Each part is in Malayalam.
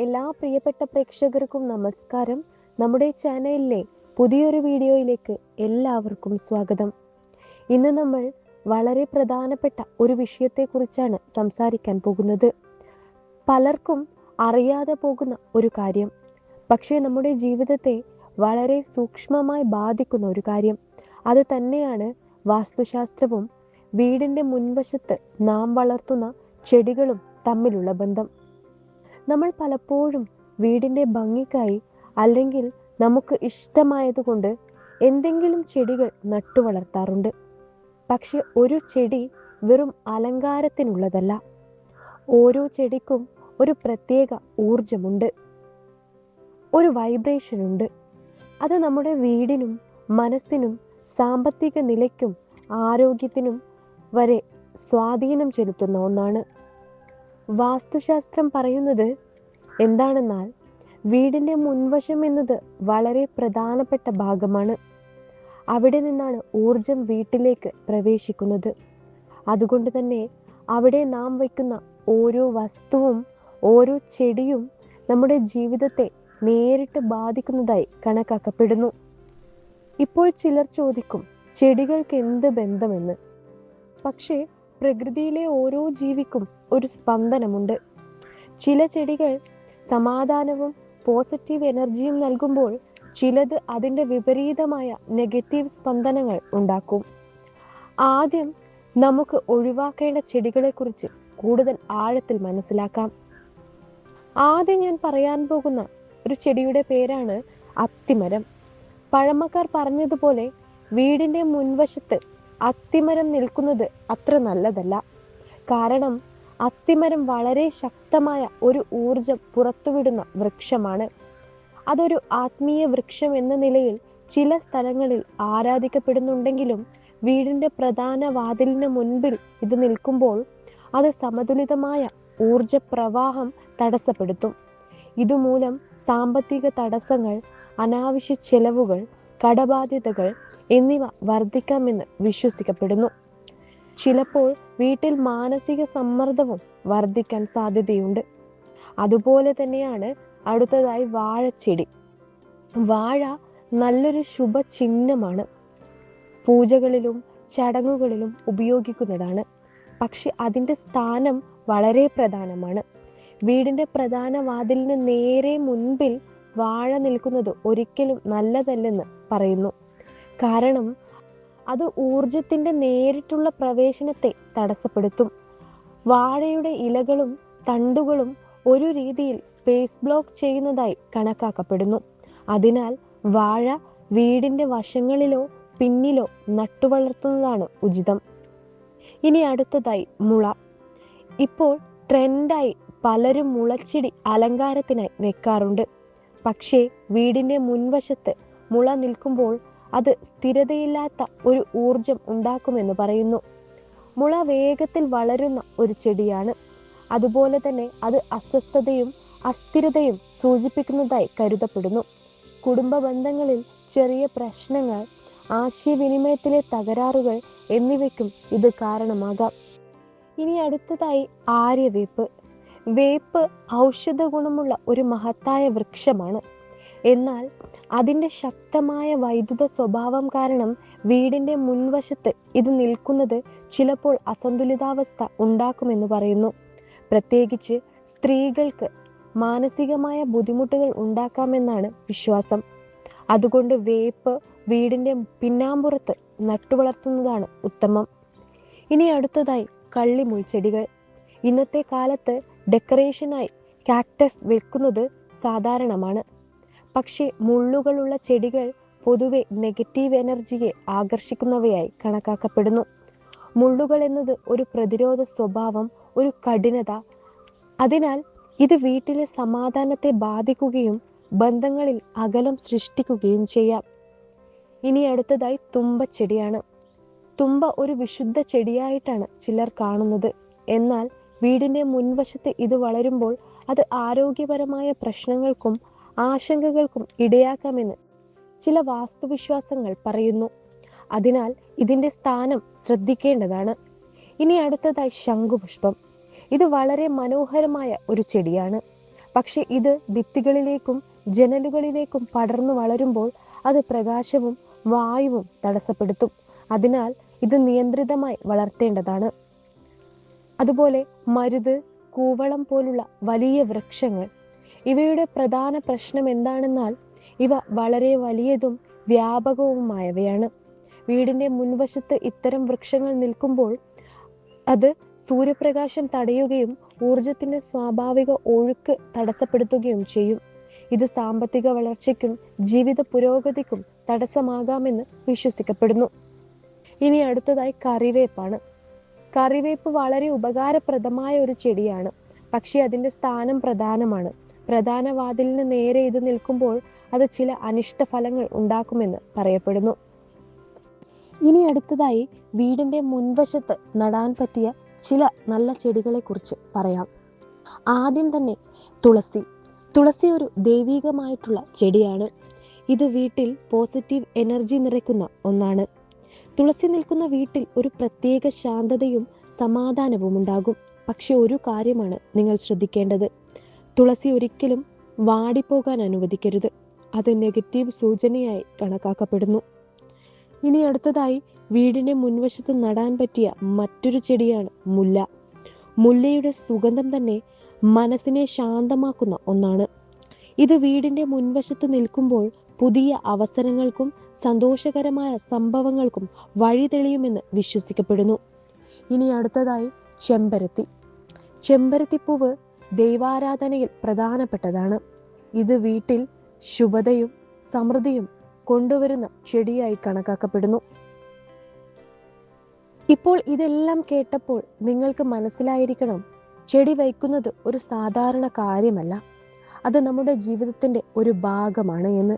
എല്ലാ പ്രിയപ്പെട്ട പ്രേക്ഷകർക്കും നമസ്കാരം. നമ്മുടെ ചാനലിലെ പുതിയൊരു വീഡിയോയിലേക്ക് എല്ലാവർക്കും സ്വാഗതം. ഇന്ന് നമ്മൾ വളരെ പ്രധാനപ്പെട്ട ഒരു വിഷയത്തെക്കുറിച്ചാണ് സംസാരിക്കാൻ പോകുന്നത്. പലർക്കും അറിയാതെ പോകുന്ന ഒരു കാര്യം, പക്ഷേ നമ്മുടെ ജീവിതത്തെ വളരെ സൂക്ഷ്മമായി ബാധിക്കുന്ന ഒരു കാര്യം. അത് തന്നെയാണ് വാസ്തുശാസ്ത്രവും വീടിൻ്റെ മുൻവശത്ത് നാം വളർത്തുന്ന ചെടികളും തമ്മിലുള്ള ബന്ധം. നമ്മൾ പലപ്പോഴും വീടിൻ്റെ ഭംഗിക്കായി അല്ലെങ്കിൽ നമുക്ക് ഇഷ്ടമായതുകൊണ്ട് എന്തെങ്കിലും ചെടികൾ നട്ടുവളർത്താറുണ്ട്. പക്ഷെ ഒരു ചെടി വെറും അലങ്കാരത്തിനുള്ളതല്ല. ഓരോ ചെടിക്കും ഒരു പ്രത്യേക ഊർജമുണ്ട്, ഒരു വൈബ്രേഷൻ ഉണ്ട്. അത് നമ്മുടെ വീടിനും മനസ്സിനും സാമ്പത്തിക നിലയ്ക്കും ആരോഗ്യത്തിനും വരെ സ്വാധീനം ചെലുത്തുന്ന ഒന്നാണ്. വാസ്തുശാസ്ത്രം പറയുന്നത് എന്താണെന്നാൽ വീടിൻ്റെ മുൻവശം എന്നത് വളരെ പ്രധാനപ്പെട്ട ഭാഗമാണ്. അവിടെ നിന്നാണ് ഊർജം വീട്ടിലേക്ക് പ്രവേശിക്കുന്നത്. അതുകൊണ്ട് തന്നെ അവിടെ നാം വയ്ക്കുന്ന ഓരോ വസ്തുവും ഓരോ ചെടിയും നമ്മുടെ ജീവിതത്തെ നേരിട്ട് ബാധിക്കുന്നതായി കണക്കാക്കപ്പെടുന്നു. ഇപ്പോൾ ചിലർ ചോദിക്കും, ചെടികൾക്ക് എന്ത് ബന്ധമെന്ന്. പക്ഷേ പ്രകൃതിയിലെ ഓരോ ജീവിക്കും ഒരു സ്പന്ദനമുണ്ട്. ചില ചെടികൾ സമാധാനവും പോസിറ്റീവ് എനർജിയും നൽകുമ്പോൾ ചിലത് അതിൻ്റെ വിപരീതമായ നെഗറ്റീവ് സ്പന്ദനങ്ങൾ ഉണ്ടാക്കും. ആദ്യം നമുക്ക് ഒഴിവാക്കേണ്ട ചെടികളെക്കുറിച്ച് കൂടുതൽ ആഴത്തിൽ മനസ്സിലാക്കാം. ആദ്യം ഞാൻ പറയാൻ പോകുന്ന ഒരു ചെടിയുടെ പേരാണ് അത്തിമരം. പഴമക്കാർ പറഞ്ഞതുപോലെ വീടിൻ്റെ മുൻവശത്ത് അത്തിമരം നിൽക്കുന്നത് അത്ര നല്ലതല്ല. കാരണം അത്തിമരം വളരെ ശക്തമായ ഒരു ഊർജം പുറത്തുവിടുന്ന വൃക്ഷമാണ്. അതൊരു ആത്മീയ വൃക്ഷം എന്ന നിലയിൽ ചില സ്ഥലങ്ങളിൽ ആരാധിക്കപ്പെടുന്നുണ്ടെങ്കിലും വീടിൻ്റെ പ്രധാന വാതിലിന് മുൻപിൽ ഇത് നിൽക്കുമ്പോൾ അത് സമതുലിതമായ ഊർജപ്രവാഹം തടസ്സപ്പെടുത്തും. ഇതുമൂലം സാമ്പത്തിക തടസ്സങ്ങൾ, അനാവശ്യ ചെലവുകൾ, കടബാധ്യതകൾ എന്നിവ വർദ്ധിക്കാമെന്ന് വിശ്വസിക്കപ്പെടുന്നു. ചിലപ്പോൾ വീട്ടിൽ മാനസിക സമ്മർദ്ദവും വർദ്ധിക്കാൻ സാധ്യതയുണ്ട്. അതുപോലെ തന്നെയാണ് അടുത്തതായി വാഴച്ചെടി. വാഴ നല്ലൊരു ശുഭചിഹ്നമാണ്. പൂജകളിലും ചടങ്ങുകളിലും ഉപയോഗിക്കുന്നതാണ്. പക്ഷെ അതിൻ്റെ സ്ഥാനം വളരെ പ്രധാനമാണ്. വീടിൻ്റെ പ്രധാന വാതിലിന് നേരെ മുൻപിൽ വാഴ നിൽക്കുന്നത് ഒരിക്കലും നല്ലതല്ലെന്ന് പറയുന്നു. കാരണം അത് ഊർജത്തിൻ്റെ നേരിട്ടുള്ള പ്രവേശനത്തെ തടസ്സപ്പെടുത്തും. വാഴയുടെ ഇലകളും തണ്ടുകളും ഒരു രീതിയിൽ സ്പേസ് ബ്ലോക്ക് ചെയ്യുന്നതായി കണക്കാക്കപ്പെടുന്നു. അതിനാൽ വാഴ വീടിൻ്റെ വശങ്ങളിലോ പിന്നിലോ നട്ടുവളർത്തുന്നതാണ് ഉചിതം. ഇനി അടുത്തതായി മുള. ഇപ്പോൾ ട്രെൻഡായി പലരും മുളച്ചെടി അലങ്കാരത്തിനായി വെക്കാറുണ്ട്. പക്ഷേ വീടിൻ്റെ മുൻവശത്ത് മുള നിൽക്കുമ്പോൾ അത് സ്ഥിരതയില്ലാത്ത ഒരു ഊർജം ഉണ്ടാക്കുമെന്ന് പറയുന്നു. മുള വേഗത്തിൽ വളരുന്ന ഒരു ചെടിയാണ്. അതുപോലെ തന്നെ അത് അസ്വസ്ഥതയും അസ്ഥിരതയും സൂചിപ്പിക്കുന്നതായി കരുതപ്പെടുന്നു. കുടുംബ ബന്ധങ്ങളിൽ ചെറിയ പ്രശ്നങ്ങൾ, ആശയവിനിമയത്തിലെ തകരാറുകൾ എന്നിവയ്ക്കും ഇത് കാരണമാകാം. ഇനി അടുത്തതായി ആര്യവേപ്പ്. വേപ്പ് ഔഷധ ഗുണമുള്ള ഒരു മഹത്തായ വൃക്ഷമാണ്. എന്നാൽ അതിൻ്റെ ശക്തമായ വൈദ്യുത സ്വഭാവം കാരണം വീടിൻ്റെ മുൻവശത്ത് ഇത് നിൽക്കുന്നത് ചിലപ്പോൾ അസന്തുലിതാവസ്ഥ ഉണ്ടാക്കുമെന്ന് പറയുന്നു. പ്രത്യേകിച്ച് സ്ത്രീകൾക്ക് മാനസികമായ ബുദ്ധിമുട്ടുകൾ ഉണ്ടാക്കാമെന്നാണ് വിശ്വാസം. അതുകൊണ്ട് വേപ്പ് വീടിൻ്റെ പിന്നാമ്പുറത്ത് നട്ടുവളർത്തുന്നതാണ് ഉത്തമം. ഇനി അടുത്തതായി കള്ളിമുൾച്ചെടികൾ. ഇന്നത്തെ കാലത്ത് ഡെക്കറേഷനായി കാക്ടസ് വെക്കുന്നത് സാധാരണമാണ്. പക്ഷേ മുള്ളുകളുള്ള ചെടികൾ പൊതുവെ നെഗറ്റീവ് എനർജിയെ ആകർഷിക്കുന്നവയായി കണക്കാക്കപ്പെടുന്നു. മുള്ളുകൾ എന്നത് ഒരു പ്രതിരോധ സ്വഭാവം, ഒരു കഠിനത. അതിനാൽ ഇത് വീട്ടിലെ സമാധാനത്തെ ബാധിക്കുകയും ബന്ധങ്ങളിൽ അകലം സൃഷ്ടിക്കുകയും ചെയ്യാം. ഇനി അടുത്തതായി തുമ്പച്ചെടിയാണ്. തുമ്പ ഒരു വിശുദ്ധ ചെടിയായിട്ടാണ് ചിലർ കാണുന്നത്. എന്നാൽ വീടിൻ്റെ മുൻവശത്ത് ഇത് വളരുമ്പോൾ അത് ആരോഗ്യപരമായ പ്രശ്നങ്ങൾക്കും ആശങ്കകൾക്കും ഇടയാക്കാമെന്ന് ചില വാസ്തുവിശ്വാസങ്ങൾ പറയുന്നു. അതിനാൽ ഇതിൻ്റെ സ്ഥാനം ശ്രദ്ധിക്കേണ്ടതാണ്. ഇനി അടുത്തതായി ശംഖുപുഷ്പം. ഇത് വളരെ മനോഹരമായ ഒരു ചെടിയാണ്. പക്ഷെ ഇത് ഭിത്തികളിലേക്കും ജനലുകളിലേക്കും പടർന്നു വളരുമ്പോൾ അത് പ്രകാശവും വായുവും തടസ്സപ്പെടുത്തും. അതിനാൽ ഇത് നിയന്ത്രിതമായി വളർത്തേണ്ടതാണ്. അതുപോലെ മരുത്, കൂവളം പോലുള്ള വലിയ വൃക്ഷങ്ങൾ, ഇവയുടെ പ്രധാന പ്രശ്നം എന്താണെന്നാൽ ഇവ വളരെ വലിയതും വ്യാപകവുമായവയാണ്. വീടിന്റെ മുൻവശത്ത് ഇത്തരം വൃക്ഷങ്ങൾ നിൽക്കുമ്പോൾ അത് സൂര്യപ്രകാശം തടയുകയും ഊർജത്തിന്റെ സ്വാഭാവിക ഒഴുക്ക് തടസ്സപ്പെടുത്തുകയും ചെയ്യും. ഇത് സാമ്പത്തിക വളർച്ചയ്ക്കും ജീവിത പുരോഗതിക്കും തടസ്സമാകാമെന്ന് വിശ്വസിക്കപ്പെടുന്നു. ഇനി അടുത്തതായി കറിവേപ്പാണ്. കറിവേപ്പ് വളരെ ഉപകാരപ്രദമായ ഒരു ചെടിയാണ്. പക്ഷെ അതിന്റെ സ്ഥാനം പ്രധാനമാണ്. പ്രധാന വാതിലിന് നേരെ ഇത് നിൽക്കുമ്പോൾ അത് ചില അനിഷ്ട ഫലങ്ങൾ ഉണ്ടാക്കുമെന്ന് പറയപ്പെടുന്നു. ഇനി അടുത്തതായി വീടിന്റെ മുൻവശത്ത് നടാൻ പറ്റിയ ചില നല്ല ചെടികളെ കുറിച്ച് പറയാം. ആദ്യം തന്നെ തുളസി. തുളസി ഒരു ദൈവികമായിട്ടുള്ള ചെടിയാണ്. ഇത് വീട്ടിൽ പോസിറ്റീവ് എനർജി നിറയ്ക്കുന്ന ഒന്നാണ്. തുളസി നിൽക്കുന്ന വീട്ടിൽ ഒരു പ്രത്യേക ശാന്തതയും സമാധാനവും ഉണ്ടാകും. പക്ഷെ ഒരു കാര്യമാണ് നിങ്ങൾ ശ്രദ്ധിക്കേണ്ടത്. തുളസി ഒരിക്കലും വാടിപ്പോകാൻ അനുവദിക്കരുത്. അത് നെഗറ്റീവ് സൂചനയായി കണക്കാക്കപ്പെടുന്നു. ഇനി അടുത്തതായി വീടിന്റെ മുൻവശത്ത് നടാൻ പറ്റിയ മറ്റൊരു ചെടിയാണ് മുല്ല. മുല്ലയുടെ സുഗന്ധം തന്നെ മനസ്സിനെ ശാന്തമാക്കുന്ന ഒന്നാണ്. ഇത് വീടിന്റെ മുൻവശത്ത് നിൽക്കുമ്പോൾ പുതിയ അവസരങ്ങൾക്കും സന്തോഷകരമായ സംഭവങ്ങൾക്കും വഴി തെളിയുമെന്ന് വിശ്വസിക്കപ്പെടുന്നു. ഇനി അടുത്തതായി ചെമ്പരത്തി. ചെമ്പരത്തിപ്പൂവ് ദൈവാരാധനയിൽ പ്രധാനപ്പെട്ടതാണ്. ഇത് വീട്ടിൽ ശുഭതയും സമൃദ്ധിയും കൊണ്ടുവരുന്ന ചെടിയായി കണക്കാക്കപ്പെടുന്നു. ഇപ്പോൾ ഇതെല്ലാം കേട്ടപ്പോൾ നിങ്ങൾക്ക് മനസ്സിലായിരിക്കണം, ചെടി വയ്ക്കുന്നത് ഒരു സാധാരണ കാര്യമല്ല, അത് നമ്മുടെ ജീവിതത്തിന്റെ ഒരു ഭാഗമാണ് എന്ന്.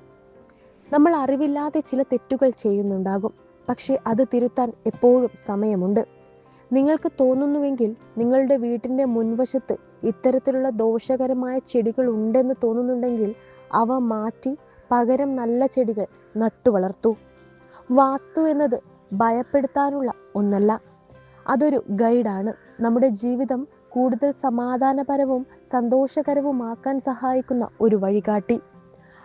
നമ്മൾ അറിവില്ലാതെ ചില തെറ്റുകൾ ചെയ്യുന്നുണ്ടാകും. പക്ഷെ അത് തിരുത്താൻ എപ്പോഴും സമയമുണ്ട്. നിങ്ങൾക്ക് തോന്നുന്നുവെങ്കിൽ നിങ്ങളുടെ വീട്ടിന്റെ മുൻവശത്ത് ഇത്തരത്തിലുള്ള ദോഷകരമായ ചെടികൾ ഉണ്ടെന്ന് തോന്നുന്നുണ്ടെങ്കിൽ അവ മാറ്റി പകരം നല്ല ചെടികൾ നട്ടുവളർത്തൂ. വാസ്തു എന്നത് ഭയപ്പെടുത്താനുള്ള ഒന്നല്ല, അതൊരു ഗൈഡാണ്. നമ്മുടെ ജീവിതം കൂടുതൽ സമാധാനപരവും സന്തോഷകരവുമാക്കാൻ സഹായിക്കുന്ന ഒരു വഴികാട്ടി.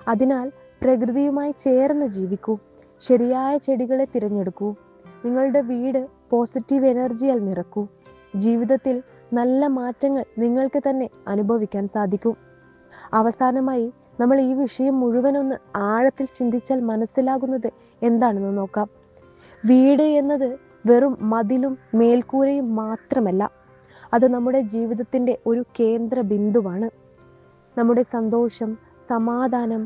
അതിനാൽ പ്രകൃതിയുമായി ചേർന്ന് ജീവിക്കൂ. ശരിയായ ചെടികളെ തിരഞ്ഞെടുക്കൂ. നിങ്ങളുടെ വീട് പോസിറ്റീവ് എനർജിയാൽ നിറക്കൂ. ജീവിതത്തിൽ നല്ല മാറ്റങ്ങൾ നിങ്ങൾക്ക് തന്നെ അനുഭവിക്കാൻ സാധിക്കും. അവസാനമായി നമ്മൾ ഈ വിഷയം മുഴുവനൊന്ന് ആഴത്തിൽ ചിന്തിച്ചാൽ മനസ്സിലാകുന്നത് എന്താണെന്ന് നോക്കാം. വീട് എന്നത് വെറും മതിലും മേൽക്കൂരയും മാത്രമല്ല, അത് നമ്മുടെ ജീവിതത്തിന്റെ ഒരു കേന്ദ്ര ബിന്ദുവാണ്. നമ്മുടെ സന്തോഷം, സമാധാനം,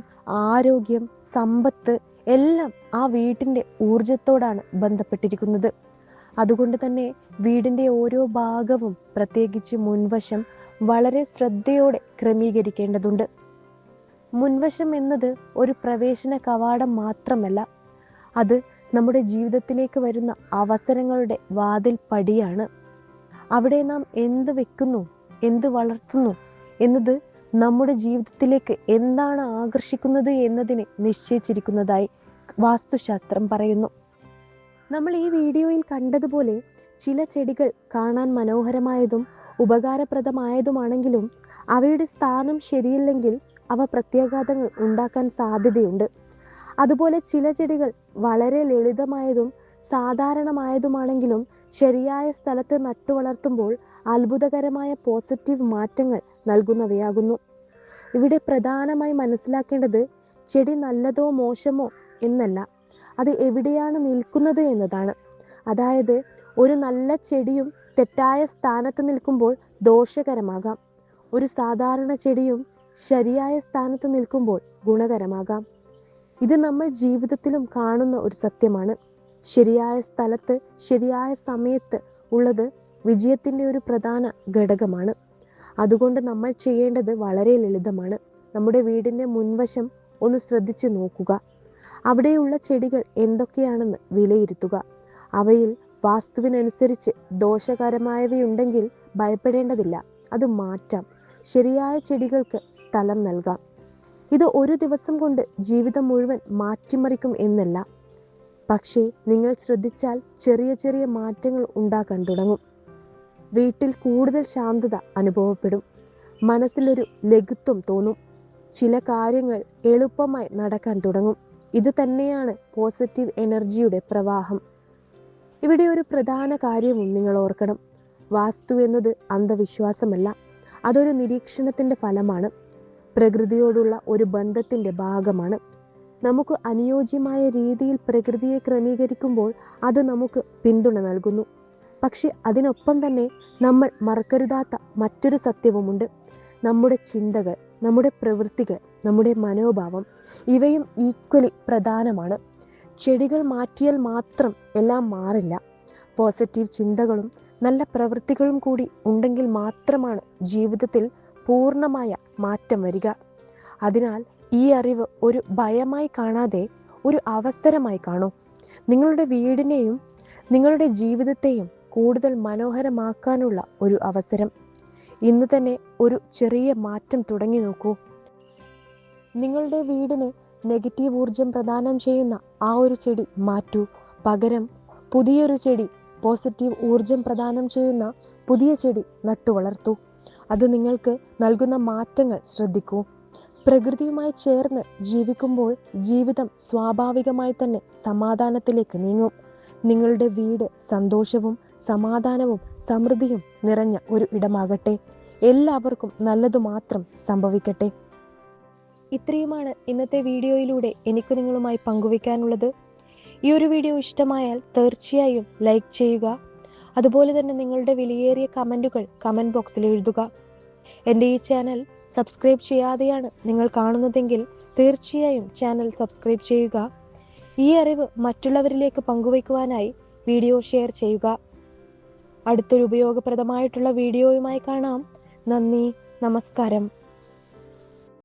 ആരോഗ്യം, സമ്പത്ത് എല്ലാം ആ വീട്ടിന്റെ ഊർജത്തോടാണ് ബന്ധപ്പെട്ടിരിക്കുന്നത്. അതുകൊണ്ട് തന്നെ വീടിന്റെ ഓരോ ഭാഗവും, പ്രത്യേകിച്ച് മുൻവശം, വളരെ ശ്രദ്ധയോടെ ക്രമീകരിക്കേണ്ടതുണ്ട്. മുൻവശം എന്നത് ഒരു പ്രവേശന കവാടം മാത്രമല്ല, അത് നമ്മുടെ ജീവിതത്തിലേക്ക് വരുന്ന അവസരങ്ങളുടെ വാതിൽ പടിയാണ്. അവിടെ നാം എന്ത് വെക്കുന്നു, എന്ത് വളർത്തുന്നു എന്നത് നമ്മുടെ ജീവിതത്തിലേക്ക് എന്താണ് ആകർഷിക്കുന്നത് എന്നതിനെ നിശ്ചയിച്ചിരിക്കുന്നതായി വാസ്തുശാസ്ത്രം പറയുന്നു. നമ്മൾ ഈ വീഡിയോയിൽ കണ്ടതുപോലെ ചില ചെടികൾ കാണാൻ മനോഹരമായതും ഉപകാരപ്രദമായതുമാണെങ്കിലും അവയുടെ സ്ഥാനം ശരിയില്ലെങ്കിൽ അവ പ്രത്യാഘാതങ്ങൾ ഉണ്ടാക്കാൻ സാധ്യതയുണ്ട്. അതുപോലെ ചില ചെടികൾ വളരെ ലളിതമായതും സാധാരണമായതുമാണെങ്കിലും ശരിയായ സ്ഥലത്ത് നട്ടുവളർത്തുമ്പോൾ അത്ഭുതകരമായ പോസിറ്റീവ് മാറ്റങ്ങൾ നൽകുന്നവയാകുന്നു. ഇവിടെ പ്രധാനമായി മനസ്സിലാക്കേണ്ടത് ചെടി നല്ലതോ മോശമോ എന്നല്ല, അത് എവിടെയാണ് നിൽക്കുന്നത് എന്നതാണ്. അതായത് ഒരു നല്ല ചെടിയും തെറ്റായ സ്ഥാനത്ത് നിൽക്കുമ്പോൾ ദോഷകരമാകാം. ഒരു സാധാരണ ചെടിയും ശരിയായ സ്ഥാനത്ത് നിൽക്കുമ്പോൾ ഗുണകരമാകാം. ഇത് നമ്മൾ ജീവിതത്തിലും കാണുന്ന ഒരു സത്യമാണ്. ശരിയായ സ്ഥലത്ത് ശരിയായ സമയത്ത് ഉള്ളത് വിജയത്തിന്റെ ഒരു പ്രധാന ഘടകമാണ്. അതുകൊണ്ട് നമ്മൾ ചെയ്യേണ്ടത് വളരെ ലളിതമാണ്. നമ്മുടെ വീടിന്റെ മുൻവശം ഒന്ന് ശ്രദ്ധിച്ചു നോക്കുക. അവിടെയുള്ള ചെടികൾ എന്തൊക്കെയാണെന്ന് വിലയിരുത്തുക. അവയിൽ വാസ്തുവിനനുസരിച്ച് ദോഷകരമായവയുണ്ടെങ്കിൽ ഭയപ്പെടേണ്ടതില്ല, അത് മാറ്റാം. ശരിയായ ചെടികൾക്ക് സ്ഥലം നൽകാം. ഇത് ഒരു ദിവസം കൊണ്ട് ജീവിതം മുഴുവൻ മാറ്റിമറിക്കും എന്നല്ല, പക്ഷേ നിങ്ങൾ ശ്രദ്ധിച്ചാൽ ചെറിയ ചെറിയ മാറ്റങ്ങൾ ഉണ്ടാക്കാൻ തുടങ്ങും. വീട്ടിൽ കൂടുതൽ ശാന്തത അനുഭവപ്പെടും. മനസ്സിലൊരു ലഘുത്വം തോന്നും. ചില കാര്യങ്ങൾ എളുപ്പമായി നടക്കാൻ തുടങ്ങും. ഇത് തന്നെയാണ് പോസിറ്റീവ് എനർജിയുടെ പ്രവാഹം. ഇവിടെ ഒരു പ്രധാന കാര്യവും നിങ്ങൾ ഓർക്കണം. വാസ്തു എന്നത് അന്ധവിശ്വാസമല്ല, അതൊരു നിരീക്ഷണത്തിന്റെ ഫലമാണ്. പ്രകൃതിയോടുള്ള ഒരു ബന്ധത്തിന്റെ ഭാഗമാണ്. നമുക്ക് അനുയോജ്യമായ രീതിയിൽ പ്രകൃതിയെ ക്രമീകരിക്കുമ്പോൾ അത് നമുക്ക് പിന്തുണ നൽകുന്നു. പക്ഷെ അതിനൊപ്പം തന്നെ നമ്മൾ മറക്കരുതാത്ത മറ്റൊരു സത്യവുമുണ്ട്. നമ്മുടെ ചിന്തകൾ, നമ്മുടെ പ്രവൃത്തികൾ, നമ്മുടെ മനോഭാവം, ഇവയും ഈക്വലി പ്രധാനമാണ്. ചെടികൾ മാറ്റിയാൽ മാത്രം എല്ലാം മാറില്ല. പോസിറ്റീവ് ചിന്തകളും നല്ല പ്രവൃത്തികളും കൂടി ഉണ്ടെങ്കിൽ മാത്രമാണ് ജീവിതത്തിൽ പൂർണ്ണമായ മാറ്റം വരിക. അതിനാൽ ഈ അറിവ് ഒരു ഭയമായി കാണാതെ ഒരു അവസരമായി കാണൂ. നിങ്ങളുടെ വീടിനെയും നിങ്ങളുടെ ജീവിതത്തെയും കൂടുതൽ മനോഹരമാക്കാനുള്ള ഒരു അവസരം. ഇന്ന് തന്നെ ഒരു ചെറിയ മാറ്റം തുടങ്ങി നോക്കൂ. നിങ്ങളുടെ വീടിന് നെഗറ്റീവ് ഊർജം പ്രദാനം ചെയ്യുന്ന ആ ഒരു ചെടി മാറ്റൂ. പകരം പുതിയൊരു ചെടി, പോസിറ്റീവ് ഊർജം പ്രദാനം ചെയ്യുന്ന പുതിയ ചെടി നട്ടുവളർത്തൂ. അത് നിങ്ങൾക്ക് നൽകുന്ന മാറ്റങ്ങൾ ശ്രദ്ധിക്കൂ. പ്രകൃതിയുമായി ചേർന്ന് ജീവിക്കുമ്പോൾ ജീവിതം സ്വാഭാവികമായി തന്നെ സമാധാനത്തിലേക്ക് നീങ്ങും. നിങ്ങളുടെ വീട് സന്തോഷവും സമാധാനവും സമൃദ്ധിയും നിറഞ്ഞ ഒരു ഇടമാകട്ടെ. എല്ലാവർക്കും നല്ലതു മാത്രം സംഭവിക്കട്ടെ. ഇത്രയുമാണ് ഇന്നത്തെ വീഡിയോയിലൂടെ എനിക്ക് നിങ്ങളുമായി പങ്കുവയ്ക്കാനുള്ളത്. ഈ ഒരു വീഡിയോ ഇഷ്ടമായാൽ തീർച്ചയായും ലൈക്ക് ചെയ്യുക. അതുപോലെ തന്നെ നിങ്ങളുടെ വിലയേറിയ കമൻറ്റുകൾ കമൻറ്റ് ബോക്സിൽ എഴുതുക. എൻ്റെ ഈ ചാനൽ സബ്സ്ക്രൈബ് ചെയ്യാതെയാണ് നിങ്ങൾ കാണുന്നതെങ്കിൽ തീർച്ചയായും ചാനൽ സബ്സ്ക്രൈബ് ചെയ്യുക. ഈ അറിവ് മറ്റുള്ളവരിലേക്ക് പങ്കുവയ്ക്കുവാനായി വീഡിയോ ഷെയർ ചെയ്യുക. അടുത്തൊരു ഉപയോഗപ്രദമായിട്ടുള്ള വീഡിയോയുമായി കാണാം. നന്ദി, നമസ്കാരം.